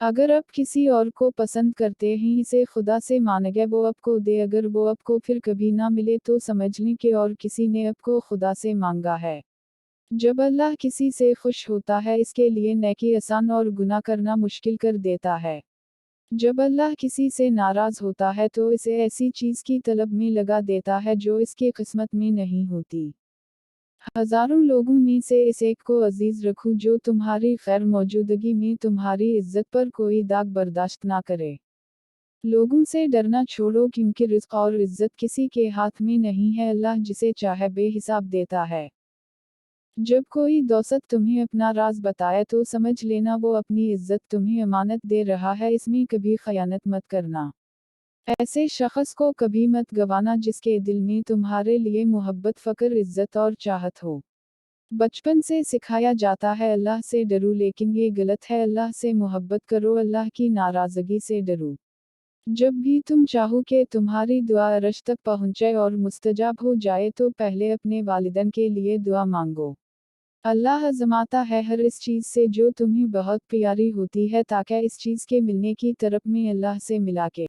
अगर आप किसी और को पसंद करते हैं इसे खुदा से मांगे वो आपको दे, अगर वो आपको फिर कभी ना मिले तो समझ लें कि और किसी ने आपको खुदा से मांगा है। जब अल्लाह किसी से खुश होता है इसके लिए नेकी आसान और गुनाह करना मुश्किल कर देता है। जब अल्लाह किसी से नाराज होता है तो इसे ऐसी चीज़ की तलब में लगा देता है जो इसकी किस्मत में नहीं होती। हजारों लोगों में से इस एक को अजीज रखो जो तुम्हारी खैर मौजूदगी में तुम्हारी इज्जत पर कोई दाग बर्दाश्त ना करे। लोगों से डरना छोड़ो क्योंकि रिज़्क और इज्जत किसी के हाथ में नहीं है, अल्लाह जिसे चाहे बेहिसाब देता है। जब कोई दोस्त तुम्हें अपना राज बताए तो समझ लेना वो अपनी इज्जत तुम्हें अमानत दे रहा है, इसमें कभी खयानत मत करना। ऐसे शख्स को कभी मत गवाना जिसके दिल में तुम्हारे लिए मोहब्बत, फ़क्र, इज्जत और चाहत हो। बचपन से सिखाया जाता है अल्लाह से डरो, लेकिन ये गलत है। अल्लाह से मोहब्बत करो, अल्लाह की नाराज़गी से डरो। जब भी तुम चाहो कि तुम्हारी दुआ अर्श तक पहुँचे और मुस्तजाब हो जाए तो पहले अपने वालिदैन के लिए दुआ मांगो। अल्लाह आज़माता है हर इस चीज़ से जो तुम्हें बहुत प्यारी होती है ताकि इस चीज़ के मिलने की तरफ में अल्लाह से मिला के